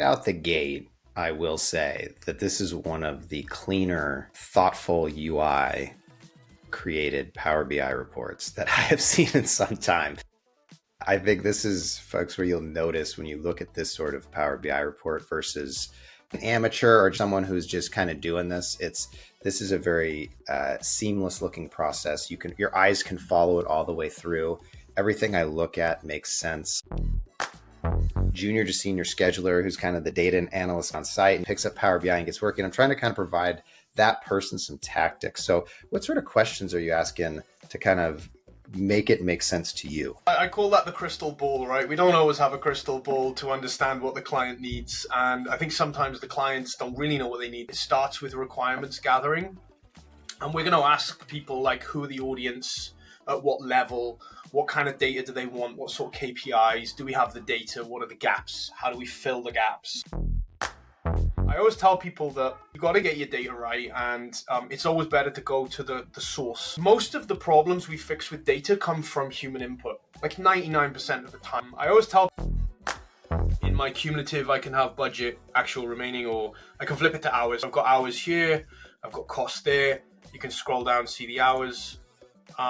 Out the gate, I will say that this is one of the cleaner, thoughtful UI created Power BI reports that I have seen in some time. I think this is, folks, where you'll notice when you look at this sort of Power BI report versus an amateur or someone who's just kind of doing this. This is a very seamless looking process. Your eyes can follow it all the way through. Everything I look at makes sense. Junior to senior scheduler who's kind of the data analyst on site and picks up Power BI and gets working. I'm trying to kind of provide that person some tactics. So what sort of questions are you asking to kind of make it make sense to you? I call that the crystal ball, right? We don't always have a crystal ball to understand what the client needs. And I think sometimes the clients don't really know what they need. It starts with requirements gathering. And we're going to ask people like who the audience, at what level, what kind of data do they want, what sort of KPIs, do we have the data, what are the gaps, how do we fill the gaps? I always tell people that you got to get your data right, and it's always better to go to the source. Most of the problems we fix with data come from human input, like 99% of the time. I always tell in my cumulative, I can have budget, actual remaining, or I can flip it to hours. I've got hours here, I've got cost there. You can scroll down, see the hours.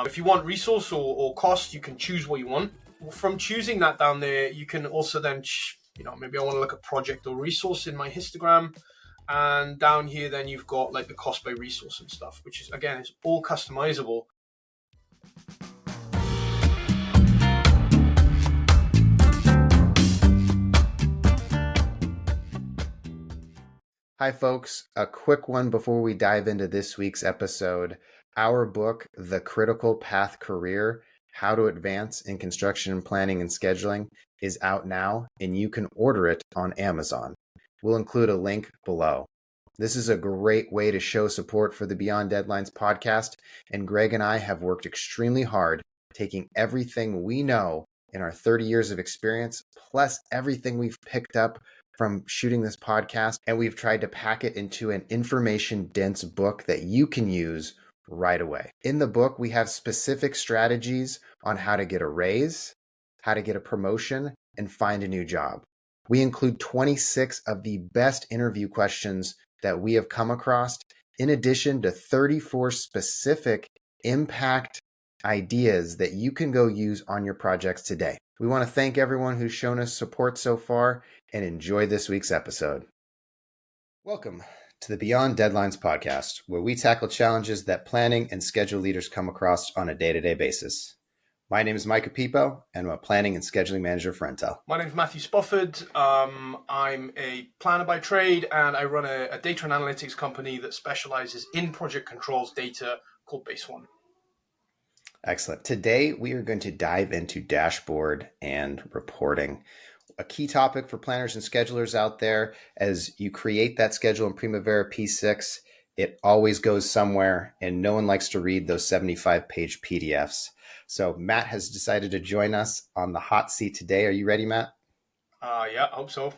If you want resource or cost, you can choose what you want. From choosing that down there, you can also then, maybe I want to look at project or resource in my histogram. And down here, then you've got like the cost by resource and stuff, which is, again, it's all customizable. Hi, folks. A quick one before we dive into this week's episode. Our book, The Critical Path Career, How to Advance in Construction and Planning and Scheduling, is out now, and you can order it on Amazon. We'll include a link below. This is a great way to show support for the Beyond Deadlines podcast, and Greg and I have worked extremely hard taking everything we know in our 30 years of experience, plus everything we've picked up from shooting this podcast, and we've tried to pack it into an information-dense book that you can use right away. In the book, we have specific strategies on how to get a raise, how to get a promotion, and find a new job. We include 26 of the best interview questions that we have come across, in addition to 34 specific impact ideas that you can go use on your projects today. We want to thank everyone who's shown us support so far and enjoy this week's episode. Welcome to the Beyond Deadlines podcast, where we tackle challenges that planning and schedule leaders come across on a day-to-day basis. My name is Micah, and I'm a planning and scheduling manager for Intel. My name is Matthew Spofford. I'm a planner by trade, and I run a data and analytics company that specializes in project controls data called Base One. Excellent. Today, we are going to dive into dashboard and reporting. A key topic for planners and schedulers out there. As you create that schedule in Primavera P6, it always goes somewhere, and no one likes to read those 75-page PDFs. So Matt has decided to join us on the hot seat today. Are you ready, Matt? Yeah, I hope so.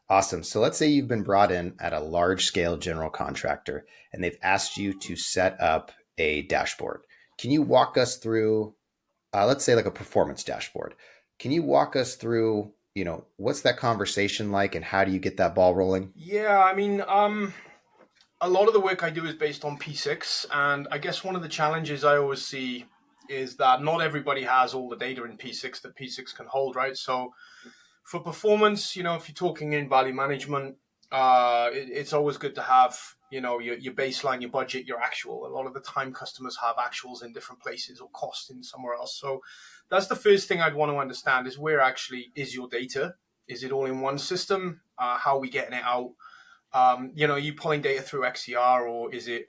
Awesome. So let's say you've been brought in at a large-scale general contractor, and they've asked you to set up a dashboard. Can you walk us through, let's say like a performance dashboard? Can you walk us through, what's that conversation like and how do you get that ball rolling? Yeah, I mean, a lot of the work I do is based on P6. And I guess one of the challenges I always see is that not everybody has all the data in P6 that P6 can hold, right? So for performance, if you're talking in value management, it's always good to have, your baseline, your budget, your actual. A lot of the time customers have actuals in different places or cost in somewhere else. So that's the first thing I'd want to understand is where actually is your data? Is it all in one system? How are we getting it out? Are you pulling data through XCR or is it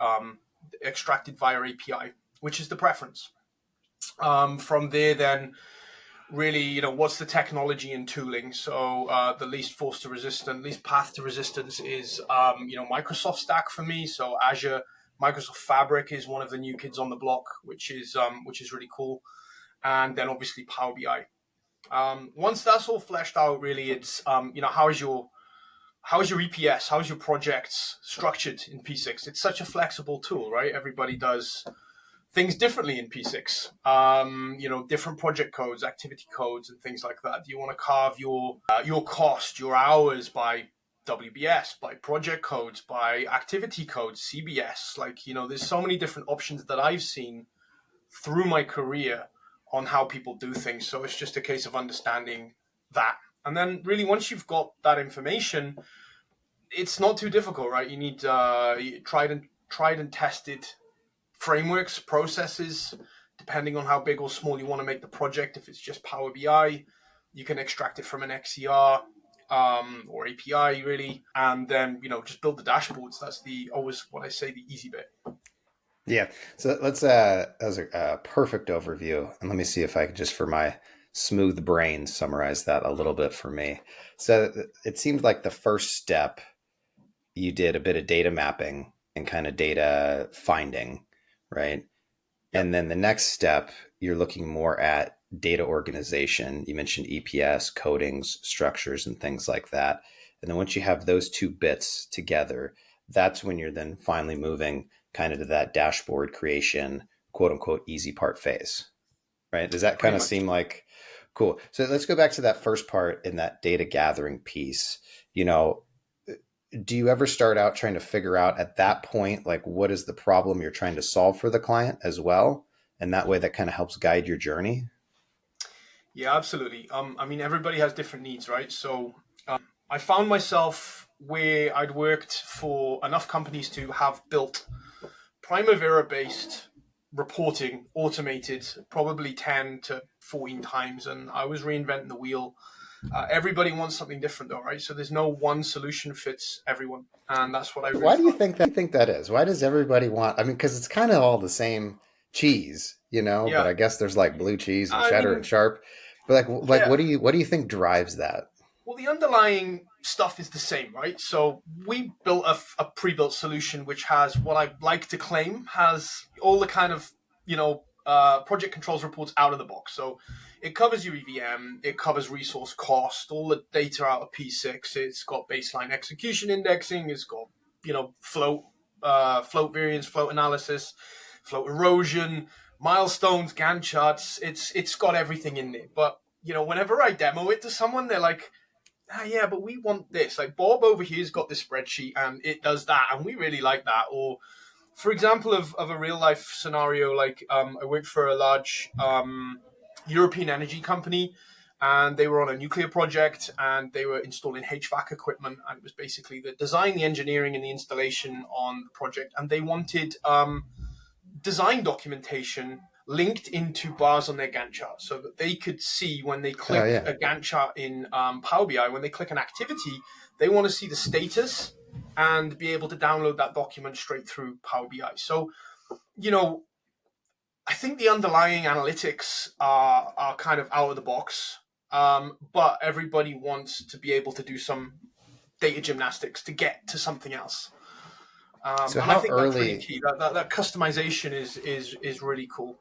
extracted via API, which is the preference? From there, then really, what's the technology and tooling? So the least force to resistance, least path to resistance is, Microsoft stack for me. So Azure, Microsoft Fabric is one of the new kids on the block, which is really cool. And then obviously Power BI. Once that's all fleshed out, really, it's, how is your EPS? How is your projects structured in P6? It's such a flexible tool, right? Everybody does things differently in P6. Different project codes, activity codes, and things like that. Do you want to carve your cost, your hours by WBS, by project codes, by activity codes, CBS? There's so many different options that I've seen through my career on how people do things. So it's just a case of understanding that. And then really once you've got that information, it's not too difficult, right? You need tried and tested frameworks, processes, depending on how big or small you want to make the project. If it's just Power BI, you can extract it from an XCR or API really, and then just build the dashboards. That's always what I say, the easy bit. Yeah. So that was a perfect overview. And let me see if I could just, for my smooth brain, summarize that a little bit for me. So it seems like the first step, you did a bit of data mapping and kind of data finding, right? Yep. And then the next step, you're looking more at data organization. You mentioned EPS, codings, structures, and things like that. And then once you have those two bits together, that's when you're then finally moving kind of to that dashboard creation, quote unquote, easy part phase, right? Does that Pretty kind of much. seem like cool? So let's go back to that first part in that data gathering piece. Do you ever start out trying to figure out at that point, like what is the problem you're trying to solve for the client as well? And that way that kind of helps guide your journey? Yeah, absolutely. Everybody has different needs, right? So I found myself where I'd worked for enough companies to have built Primavera-based reporting, automated, probably 10 to 14 times, and I was reinventing the wheel. Everybody wants something different, though, right? So there's no one solution fits everyone, and that's what I really Why do you found. think that is? Why does everybody want, because it's kind of all the same cheese, but Yeah, I guess there's like blue cheese and I cheddar and mean, sharp. But like yeah. what do you think drives that? Well, the underlying stuff is the same, right? So we built a pre-built solution which has what I like to claim has all the kind of project controls reports out of the box. So it covers your EVM, it covers resource cost, all the data out of P6. It's got baseline execution indexing. It's got float variance, float analysis, float erosion, milestones, Gantt charts. It's got everything in there. But whenever I demo it to someone, they're like, yeah, but we want this. Like Bob over here's got this spreadsheet and it does that, and we really like that. Or, for example, of a real life scenario, I worked for a large European energy company, and they were on a nuclear project, and they were installing HVAC equipment, and it was basically the design, the engineering, and the installation on the project, and they wanted design documentation linked into bars on their Gantt chart so that they could see when they Oh click yeah. a Gantt chart in Power BI, when they click an activity, they want to see the status and be able to download that document straight through Power BI. So, I think the underlying analytics are kind of out of the box, but everybody wants to be able to do some data gymnastics to get to something else. So And I how think that's really early? key. That customization is really cool.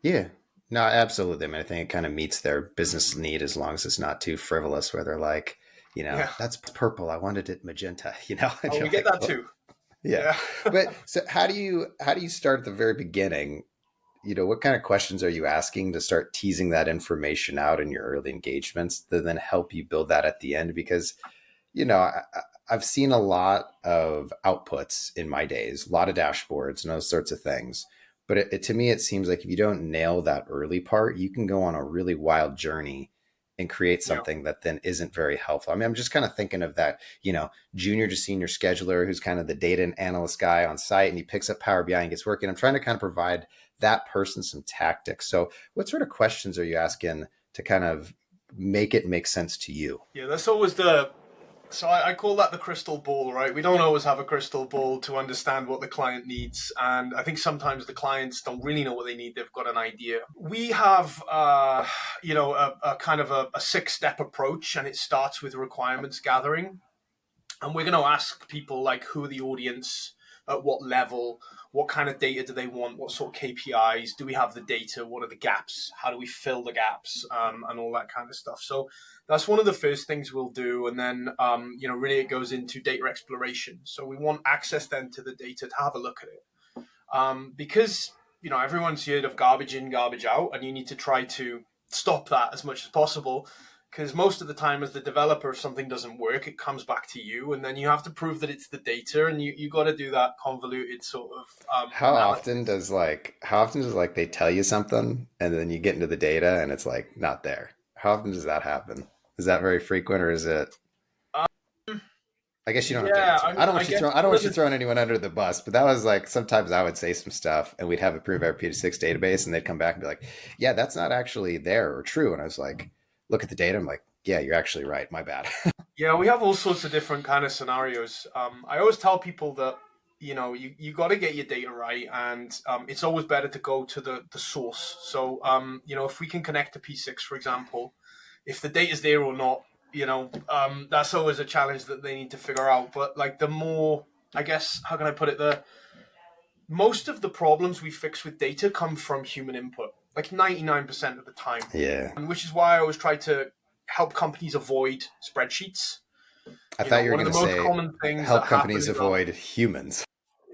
Yeah. No, absolutely. I think it kind of meets their business need as long as it's not too frivolous where they're like, Yeah. that's purple. I wanted it magenta, and Oh, you're we get like, that well, too. yeah. Yeah. But so how do you start at the very beginning? What kind of questions are you asking to start teasing that information out in your early engagements to then help you build that at the end? Because, I've seen a lot of outputs in my days, a lot of dashboards and those sorts of things. But to me, it seems like if you don't nail that early part, you can go on a really wild journey and create Yeah. something that then isn't very helpful. I'm just kind of thinking of that, junior to senior scheduler who's kind of the data and analyst guy on site and he picks up Power BI and gets working. I'm trying to kind of provide that person some tactics. So what sort of questions are you asking to kind of make it make sense to you? Yeah. That's always so I call that the crystal ball, right? We don't always have a crystal ball to understand what the client needs. And I think sometimes the clients don't really know what they need. They've got an idea. We have, a kind of a 6-step approach, and it starts with requirements gathering. And we're going to ask people like who are the audience, at what level, what kind of data do they want, what sort of KPIs, do we have the data, what are the gaps, how do we fill the gaps, and all that kind of stuff. So that's one of the first things we'll do. And then, really it goes into data exploration. So we want access then to the data to have a look at it. Because everyone's heard of garbage in, garbage out, and you need to try to stop that as much as possible. Because most of the time, as the developer, if something doesn't work, it comes back to you, and then you have to prove that it's the data, and you got to do that convoluted sort of analysis. How often does like they tell you something and then you get into the data and it's like not there? How often does that happen? Is that very frequent or is it? Um, I guess you don't have to yeah, answer. I mean, I guess I don't one of want you the throwing anyone under the bus, but that was like sometimes I would say some stuff and we'd have a pre-ver P6 database and they'd come back and be like, "Yeah, that's not actually there or true." And I was like, "Look at the data." I'm like, "Yeah, you're actually right. My bad." Yeah, we have all sorts of different kind of scenarios. I always tell people that you got to get your data right, and it's always better to go to the source. So if we can connect to P6, for example, if the data's there or not, that's always a challenge that they need to figure out. But like the more, I guess, how can I put it? The most of the problems we fix with data come from human input, like 99% of the time, Yeah. and which is why I always try to help companies avoid spreadsheets. I thought you were One of going the to most say common things that help happen companies is avoid humans.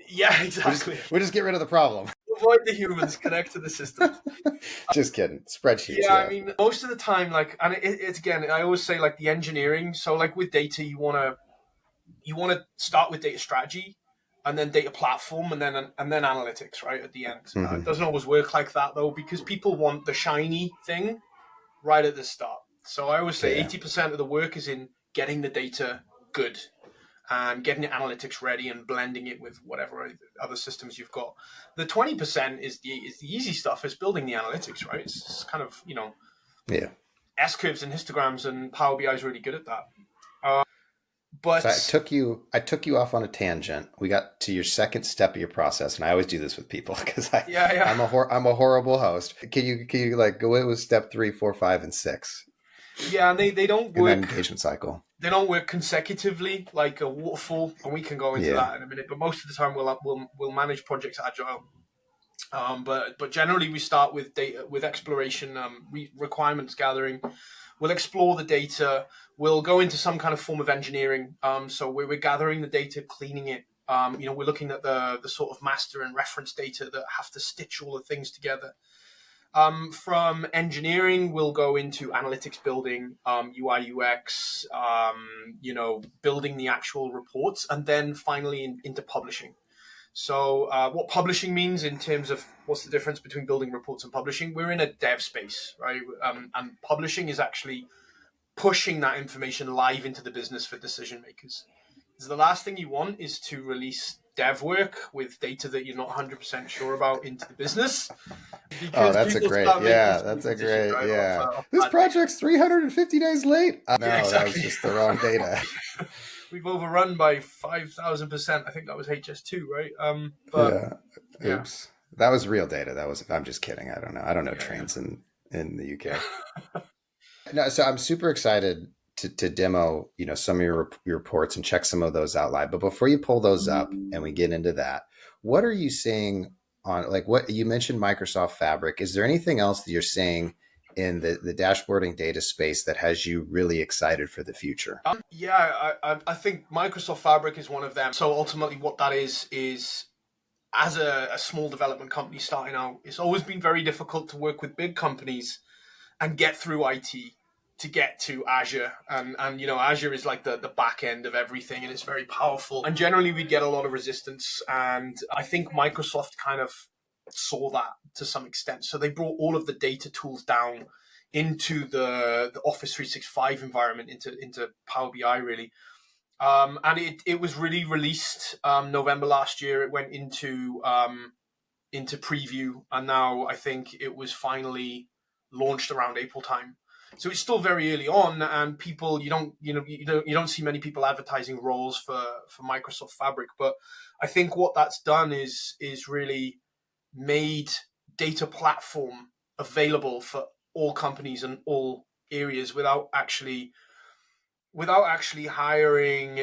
yeah, We just exactly. we just get rid of the problem. Avoid the humans, connect to the systems. Just kidding. Spreadsheets, Yeah, I yeah. mean, most of the time, like, and it's again, I always say like the engineering. So, like with data, you wanna start with data strategy, and then data platform, and then analytics, right at the end. It Hmm. doesn't always work like that though, because people want the shiny thing right at the start. So I always say Yeah. 80% of the work is in getting the data good and getting the analytics ready and blending it with whatever other systems you've got. The 20% is the easy stuff. Is building the analytics, right? It's kind of Yeah. S curves and histograms, and Power BI is really good at that. Uh, So but I took you off on a tangent. We got to your second step of your process, and I always do this with people because yeah, yeah, I'm a horrible host. Can you like go in with step 3, 4, 5, and 6 yeah, and they don't in that work. engagement cycle? They don't work consecutively like a waterfall, and we can go into Yeah. that in a minute. But most of the time, we'll manage projects agile. But generally, we start with data, with exploration, requirements gathering. We'll explore the data. We'll go into some kind of form of engineering. So we're gathering the data, cleaning it. We're looking at the sort of master and reference data that have to stitch all the things together. From engineering, we'll go into analytics building, UI, UX, building the actual reports, and then finally into publishing. So, what publishing means in terms of what's the difference between building reports and publishing? We're in a dev space, right? And publishing is actually pushing that information live into the business for decision makers. So the last thing you want is to release dev work with data that you're not 100% sure about into the business, Oh, because people start making stupid that's a decisions, great, right, yeah. off This bad data. project's 350 days late. Yeah, No, that was exactly. just the wrong data. We've overrun by 5,000%. I think that was HS2, right? But Yeah. yeah, Oops. That was real data. I'm just kidding. I don't know. I don't know yeah, trains in the yeah. UK. No, so I'm super excited to demo, some of your reports and check some of those out live. But before you pull those up and we get into that, what are you seeing on like what you mentioned Microsoft Fabric? Is there anything else that you're seeing in the dashboarding data space that has you really excited for the future? Yeah, I think Microsoft Fabric is one of them. So ultimately, what that is as a small development company starting out, it's always been very difficult to work with big companies and get through IT to get to Azure. And Azure is like the back end of everything, and it's very powerful. And generally, we get a lot of resistance. And I think Microsoft kind of saw that to some extent. So they brought all of the data tools down into the Office 365 environment, into Power BI, really. And it was really released November last year. It went into preview, and now I think it was finally launched around April time. So it's still very early on, and people you don't see many people advertising roles for Microsoft Fabric. But I think what that's done is really made data platform available for all companies and all areas without actually hiring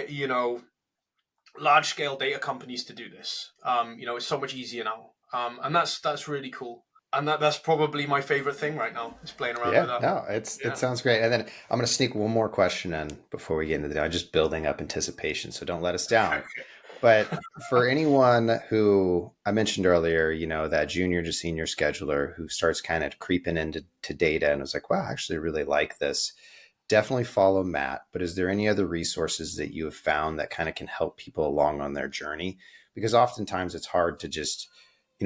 large scale data companies to do this. It's so much easier now, and that's really cool. And that's probably my favorite thing right now is playing around with Yeah, that. no, it Yeah. sounds great. And then I'm going to sneak one more question in before we get into the just building up anticipation. So don't let us down. But for anyone who I mentioned earlier, that junior to senior scheduler who starts kind of creeping into data and was like, wow, I actually really like this, definitely follow Matt. But is there any other resources that you have found that kind of can help people along on their journey? Because oftentimes it's hard to just,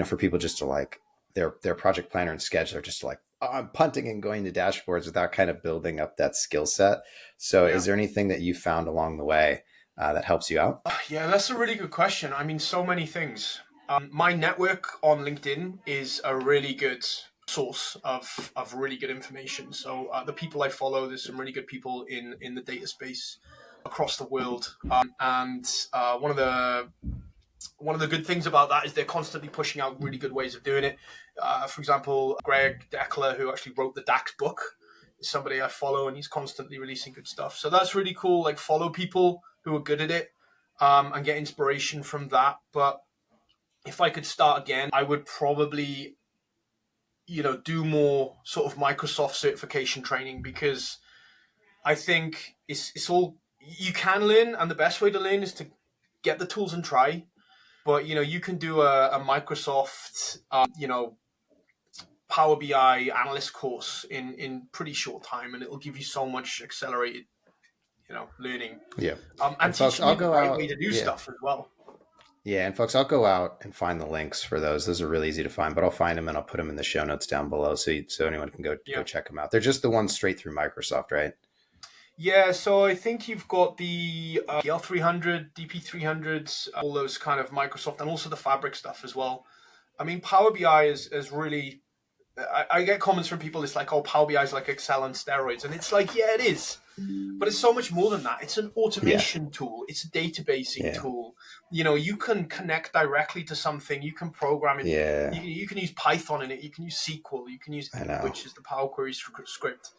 for people just to like their project planner and scheduler just to like, oh, I'm punting and going to dashboards without kind of building up that skill set. So Yeah. is there anything that you found along the way that helps you out? Yeah, that's a really good question. I mean, so many things. My network on LinkedIn is a really good source of really good information. So the people I follow, there's some really good people in the data space across the world. And one of the good things about that is they're constantly pushing out really good ways of doing it. For example, Greg Deckler, who actually wrote the DAX book, is somebody I follow, and he's constantly releasing good stuff. So that's really cool. Like, follow people who are good at it, and get inspiration from that. But if I could start again, I would probably, do more sort of Microsoft certification training, because I think it's all you can learn, and the best way to learn is to get the tools and try. But you can do a Microsoft, Power BI analyst course in pretty short time, and it'll give you so much accelerated, learning, Yeah. and And folks, teaching you I'll the go right way out. to do Yeah. stuff as well. Yeah. And folks, I'll go out and find the links for those. Those are really easy to find, but I'll find them and I'll put them in the show notes down below so anyone can go Yeah. check them out. They're just the ones straight through Microsoft, right? Yeah, so I think you've got the PL300, DP300s, all those kind of Microsoft, and also the Fabric stuff as well. I mean, Power BI is really. I get comments from people. It's like, oh, Power BI is like Excel on steroids, and it's like, yeah, it is, but it's so much more than that. It's an Yeah. automation tool. It's a databasing Yeah. tool. You can connect directly to something. You can program it. Yeah. You can use Python in it. You can use SQL. You can use I Ink, know. which is the Power Query script.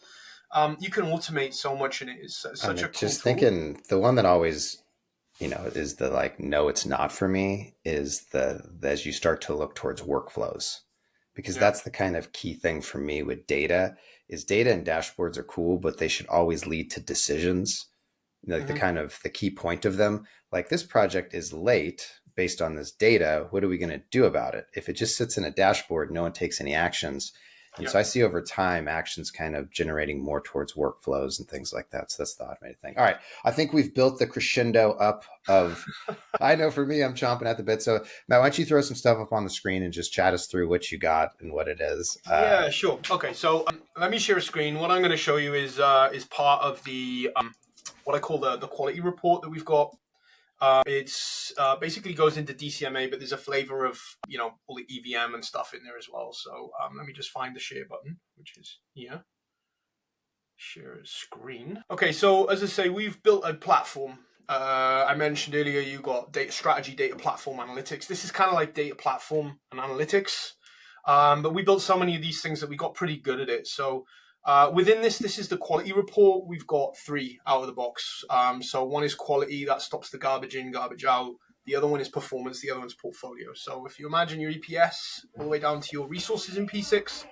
You can automate so much in it. It's such a I'm cool just tool. thinking the one that always, is the like, no, it's not for me is as you start to look towards workflows, because Yeah. that's the kind of key thing for me with data is data and dashboards are cool, but they should always lead to decisions, like the Hmm. kind of the key point of them. Like, this project is late based on this data. What are we going to do about it? If it just sits in a dashboard, no one takes any actions. And Yeah. so I see over time actions kind of generating more towards workflows and things like that. So that's the automated thing. All right. I think we've built the crescendo up of, I know for me, I'm chomping at the bit. So Matt, why don't you throw some stuff up on the screen and just chat us through what you got and what it is? Yeah, sure. Okay, so let me share a screen. What I'm going to show you is part of the what I call the quality report that we've got. It's basically goes into DCMA, but there's a flavor of all the EVM and stuff in there as well. So let me just find the share button, which is here. Share screen. Okay, so as I say, we've built a platform. I mentioned earlier you got data strategy, data platform, analytics. This is kind of like data platform and analytics, but we built so many of these things that we got pretty good at it. So within this is the quality report. We've got 3 out of the box. So one is quality, that stops the garbage in, garbage out. The other one is performance. The other one's portfolio. So if you imagine your EPS all the way down to your resources in P6,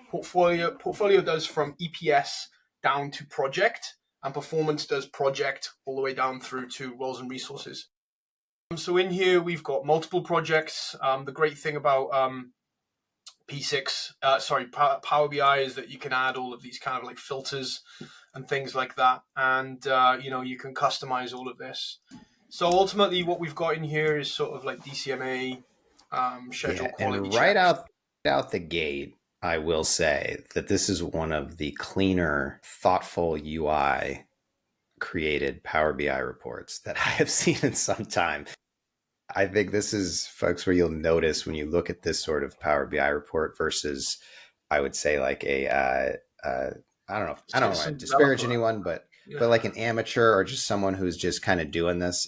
portfolio does from EPS down to project, and performance does project all the way down through to roles and resources. So in here we've got multiple projects. The great thing about Power BI is that you can add all of these kind of like filters and things like that, and you can customize all of this. So ultimately, what we've got in here is sort of like DCMA, schedule Yeah, quality and right checks. out the gate, I will say that this is one of the cleaner, thoughtful UI created Power BI reports that I have seen in some time. I think this is, folks, where you'll notice when you look at this sort of Power BI report versus, I would say, like I don't want to Citizen disparage developer. anyone, but Yeah. like an amateur or just someone who's just kind of doing this.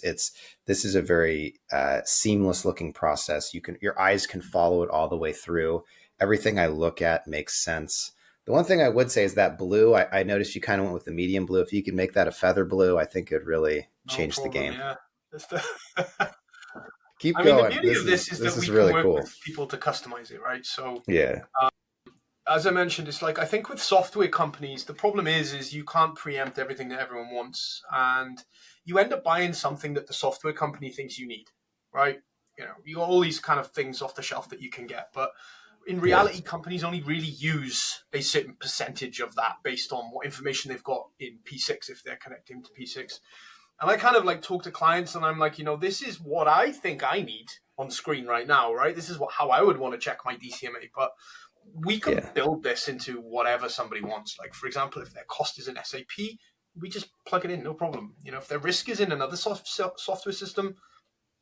This is a very seamless looking process. Your eyes can follow it all the way through. Everything I look at makes sense. The one thing I would say is that blue. I noticed you kind of went with the medium blue. If you could make that a feather blue, I think it would really No change the problem. game. Yeah. That's the Keep I mean, the going. beauty of this is This that is we can really work cool. with people to customize it, right? So, Yeah. as I mentioned, it's like I think with software companies, the problem is you can't preempt everything that everyone wants, and you end up buying something that the software company thinks you need. right? You got all these kind of things off the shelf that you can get, but in Yeah. reality, companies only really use a certain percentage of that based on what information they've got in P6 if they're connecting to P6. And I kind of like talk to clients and I'm like, this is what I think I need on screen right now, right? This is how I would want to check my DCMA, but we can Yeah. build this into whatever somebody wants. Like, for example, if their cost is in SAP, we just plug it in, no problem. If their risk is in another software system,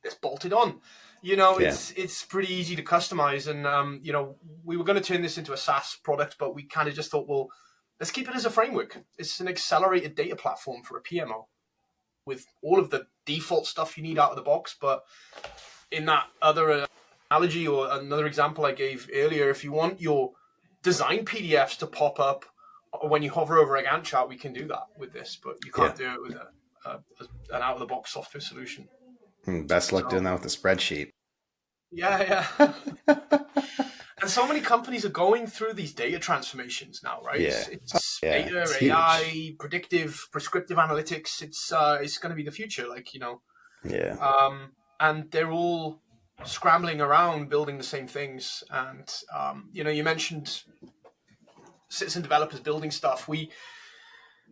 it's bolted on. Yeah. It's pretty easy to customize. And, we were going to turn this into a SaaS product, but we kind of just thought, well, let's keep it as a framework. It's an accelerated data platform for a PMO with all of the default stuff you need out of the box. But in that other analogy or another example I gave earlier, if you want your design PDFs to pop up when you hover over a Gantt chart, we can do that with this, but you can't do it with an out-of-the-box software solution. Best luck doing that with a spreadsheet. Yeah. And so many companies are going through these data transformations now, right? Yeah. It's data, it's AI, huge. predictive, prescriptive analytics. It's going to be the future, Yeah. And they're all scrambling around building the same things. And you mentioned citizen developers building stuff.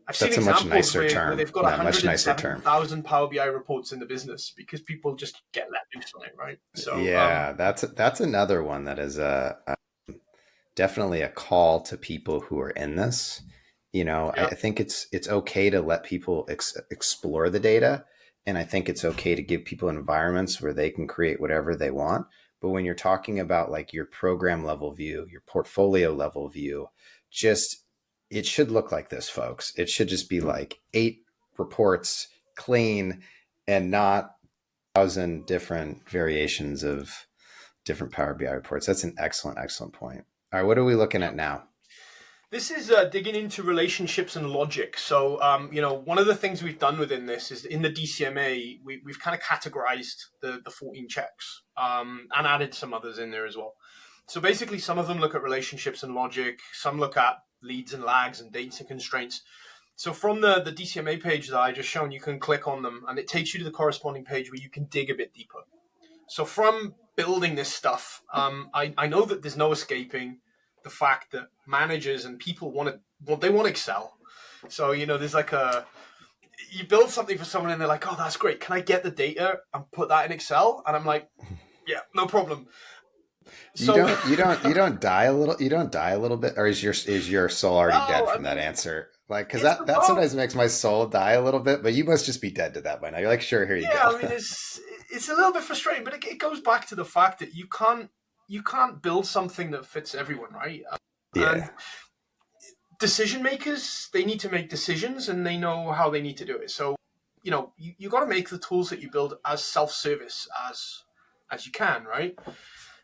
I've seen That's a much examples nicer where term. they've got Much nicer term. 107,000 Power BI reports in the business because people just get let loose on it, right? So Yeah, that's another one that is definitely a call to people who are in this. I think it's okay to let people explore the data, and I think it's okay to give people environments where they can create whatever they want. But when you're talking about like your program level view, your portfolio level view, just it should look like this, folks. It should just be like 8 reports, clean, and not 1,000 different variations of different Power BI reports. That's an excellent point. All right, what are we looking at now? this is digging into relationships and logic. So, one of the things we've done within this is in the DCMA, we've kind of categorized the 14 checks and added some others in there as well. So basically, some of them look at relationships and logic. Some look at leads and lags and data constraints. So from the DCMA page that I just shown, you can click on them and it takes you to the corresponding page where you can dig a bit deeper. So from building this stuff, I know that there's no escaping the fact that managers and people want Excel. So, there's like you build something for someone and they're like, oh, that's great. Can I get the data and put that in Excel? And I'm like, yeah, no problem. So you don't die a little bit, or is your soul already dead from that answer? Like, because that sometimes makes my soul die a little bit, but you must just be dead to that by now. You're like, sure, here you go. Yeah, I mean, it's a little bit frustrating, but it goes back to the fact that you can't build something that fits everyone, right? Yeah. And decision makers, they need to make decisions and they know how they need to do it. So, you got to make the tools that you build as self-service as you can, right?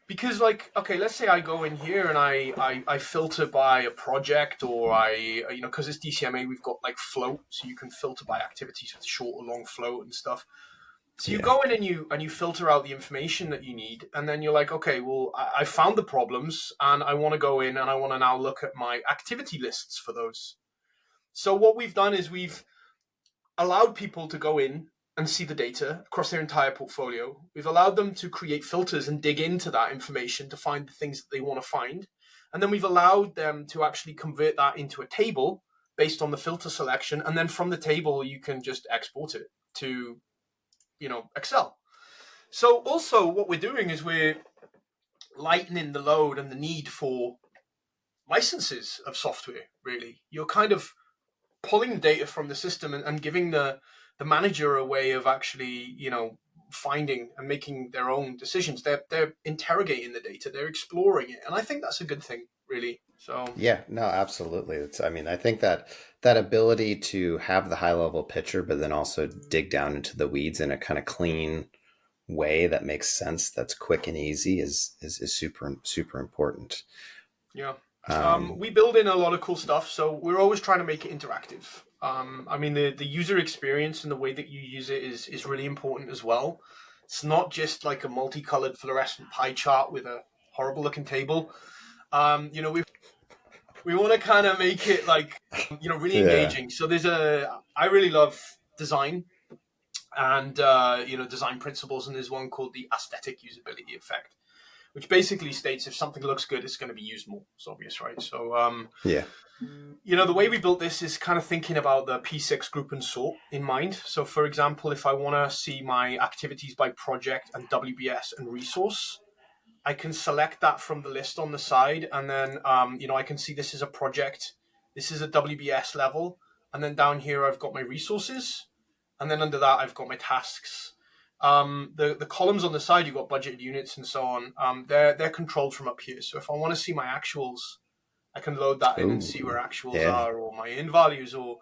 Because, like, okay, let's say I go in here and I filter by a project, or because it's DCMA, we've got like float, so you can filter by activities with short or long float and stuff. So you go in and you filter out the information that you need, and then you're like, okay, well, I found the problems, and I want to go in and I want to now look at my activity lists for those. So what we've done is we've allowed people to go in and see the data across their entire portfolio. We've allowed them to create filters and dig into that information to find the things that they want to find. And then we've allowed them to actually convert that into a table based on the filter selection. And then from the table, you can just export it to, Excel. So also what we're doing is we're lightening the load and the need for licenses of software, really. You're kind of pulling data from the system and giving the manager a way of actually, finding and making their own decisions. They're interrogating the data, they're exploring it, and I think that's a good thing, really. So yeah, no, absolutely. I think that ability to have the high level picture, but then also dig down into the weeds in a kind of clean way that makes sense, that's quick and easy, is super important. Yeah. We build in a lot of cool stuff, so we're always trying to make it interactive. I mean, the user experience and the way that you use it is really important as well. It's not just like a multicolored fluorescent pie chart with a horrible looking table. We want to kind of make it like, really engaging. So I really love design. and design principles. And there's one called the aesthetic usability effect, which basically states if something looks good, it's going to be used more. It's obvious, right? So Yeah. the way we built this is kind of thinking about the P6 group and sort in mind. So for example, if I want to see my activities by project and WBS and resource, I can select that from the list on the side, and then I can see this is a project, this is a WBS level, and then down here I've got my resources, and then under that I've got my tasks. The columns on the side, you've got budgeted units and so on. They're controlled from up here. So if I want to see my actuals, I can load that in and see where actuals are, or my in values, or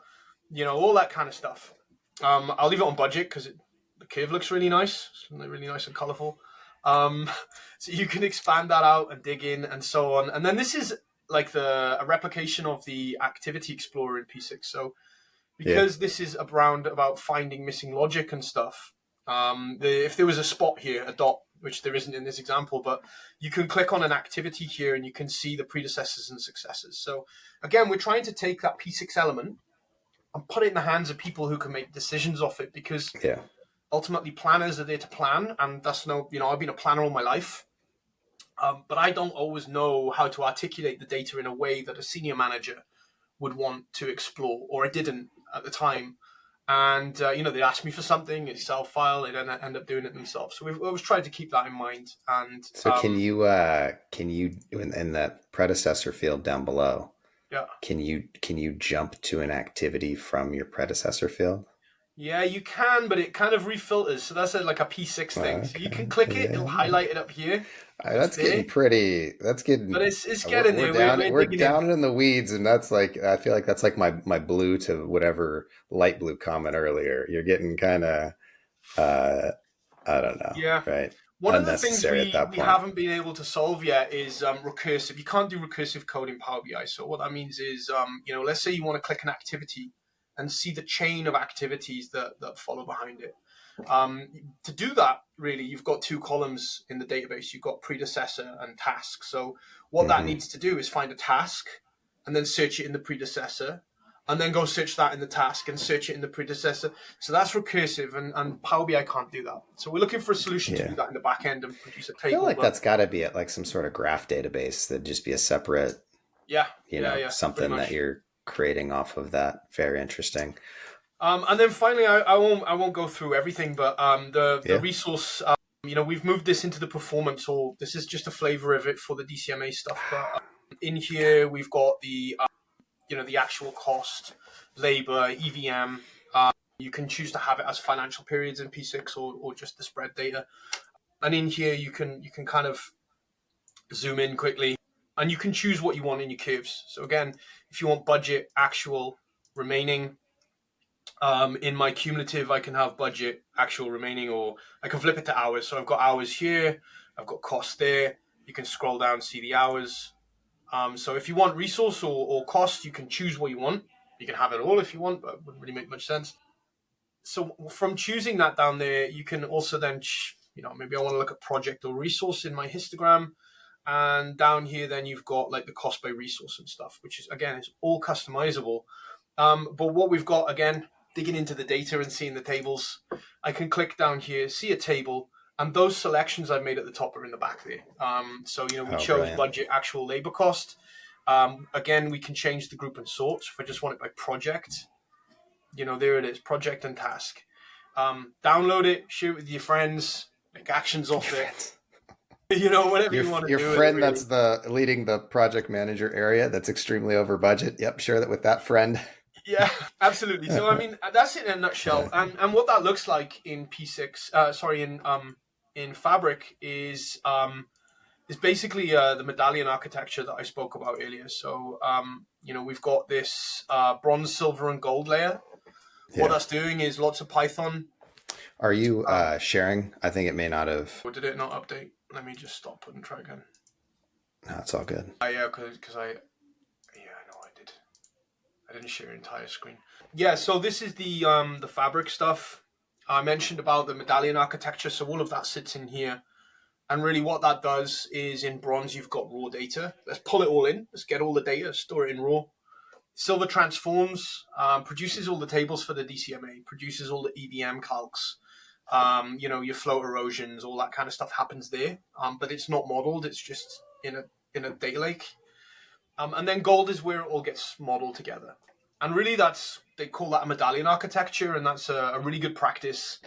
all that kind of stuff. I'll leave it on budget because the curve looks really nice. It's really nice and colorful. So you can expand that out and dig in and so on. And then this is like a replication of the Activity Explorer in P6. So because this is about finding missing logic and stuff, if there was a spot here, a dot, which there isn't in this example, but you can click on an activity here and you can see the predecessors and successors. So again, we're trying to take that P6 element and put it in the hands of people who can make decisions off it, because ultimately planners are there to plan, and that's I've been a planner all my life, but I don't always know how to articulate the data in a way that a senior manager would want to explore, or I didn't at the time. And they ask me for something, Excel file, they then end up doing it themselves. So we've always tried to keep that in mind. And so can you in that predecessor field down below, can you jump to an activity from your predecessor field? Yeah, you can, but it kind of refilters. So that's like a P6 thing. Okay. So you can click it, it'll highlight it up here. That's getting pretty. That's getting. But it's getting there. We're down in the weeds, and that's like, I feel like that's like my blue to whatever light blue comment earlier. You're getting kind of, I don't know. Yeah. Right. One of the things we haven't been able to solve yet is recursive. You can't do recursive code in Power BI. So what that means is, let's say you want to click an activity and see the chain of activities that follow behind it. To do that, really, you've got two columns in the database. You've got predecessor and task. So what that needs to do is find a task and then search it in the predecessor, and then go search that in the task and search it in the predecessor. So that's recursive, and Power BI can't do that. So we're looking for a solution to do that in the back end and produce a table. I feel like that's got to be at like some sort of graph database that'd just be a separate, something that you're creating off of that. Very interesting. And then finally, I won't go through everything, but the resource, we've moved this into the performance, or this is just a flavor of it for the DCMA stuff. But in here, we've got the actual cost, labor, EVM. You can choose to have it as financial periods in P6 or just the spread data. And in here, you can kind of zoom in quickly, and you can choose what you want in your curves. So again, if you want budget, actual, remaining, in my cumulative, I can have budget, actual, remaining, or I can flip it to hours. So I've got hours here, I've got cost there. You can scroll down, see the hours. So if you want resource or cost, you can choose what you want. You can have it all if you want, but it wouldn't really make much sense. So from choosing that down there, you can also then, maybe I want to look at project or resource in my histogram. And down here, then you've got like the cost by resource and stuff, which is, again, it's all customizable. But what we've got, again, digging into the data and seeing the tables, I can click down here, see a table, and those selections I've made at the top are in the back there. So, we chose budget, actual, labor cost. Again, we can change the group and sort. If I just want it by project, there it is, project and task. Download it, share it with your friends, make actions off it. Whatever you want to do. Your friend that's leading the project manager area that's extremely over budget. Yep, share that with that friend. Yeah, absolutely. So I mean, that's it in a nutshell. And what that looks like in P6, in Fabric is basically the medallion architecture that I spoke about earlier. So we've got this bronze, silver, and gold layer. Yeah. What that's doing is lots of Python. Are you sharing? I think it may not have. Or did it not update? Let me just stop and try again. No, it's all good. Yeah, because I know I did. I didn't share entire screen. Yeah, so this is the Fabric stuff. I mentioned about the medallion architecture, so all of that sits in here. And really what that does is in bronze, you've got raw data. Let's pull it all in. Let's get all the data, store it in raw. Silver transforms, produces all the tables for the DCMA, produces all the EVM calcs, your flow erosions, all that kind of stuff happens there. But it's not modeled; it's just in a data lake. And then gold is where it all gets modeled together. And really, they call that a medallion architecture, and that's a really good practice.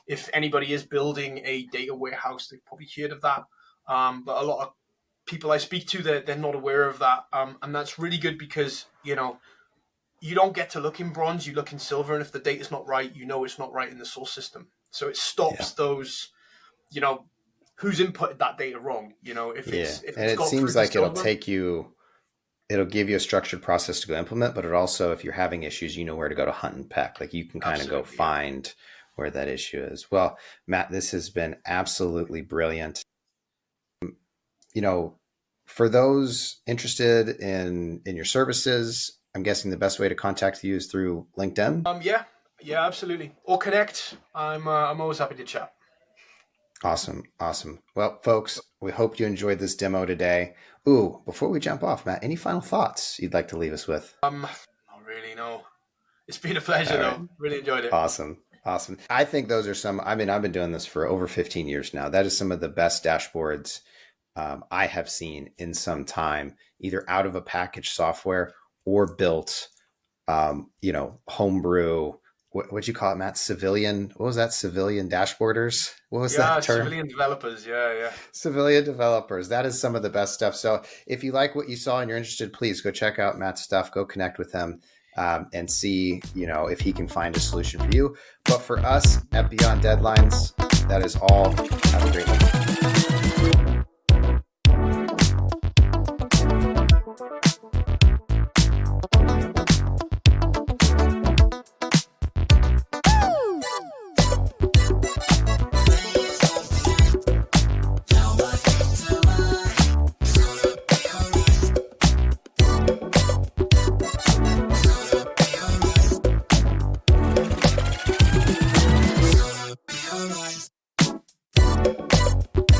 If anybody is building a data warehouse, they've probably heard of that. But a lot of people I speak to, they're not aware of that. And that's really good because, you don't get to look in bronze, you look in silver. And if the data's not right, it's not right in the source system. So it stops those, who's inputted that data wrong. If it's and it seems like it'll give you a structured process to go implement, but it also, if you're having issues, you know where to go to hunt and peck. Like you can kind of go find where that issue is. Well, Matt, this has been absolutely brilliant. For those interested in your services, I'm guessing the best way to contact you is through LinkedIn. Yeah, absolutely. Or connect. I'm always happy to chat. Awesome. Well, folks, we hope you enjoyed this demo today. Ooh, before we jump off, Matt, any final thoughts you'd like to leave us with? Not really, no. It's been a pleasure, though. Really enjoyed it. Awesome. I think those are I've been doing this for over 15 years now. That is some of the best dashboards I have seen in some time, either out of a packaged software or built, homebrew. What'd you call it, Matt? Civilian? What was that? Civilian dashboarders? What was that term? Civilian developers. Yeah. Civilian developers. That is some of the best stuff. So if you like what you saw and you're interested, please go check out Matt's stuff. Go connect with him and see, if he can find a solution for you. But for us at Beyond Deadlines, that is all. Have a great one. Alright.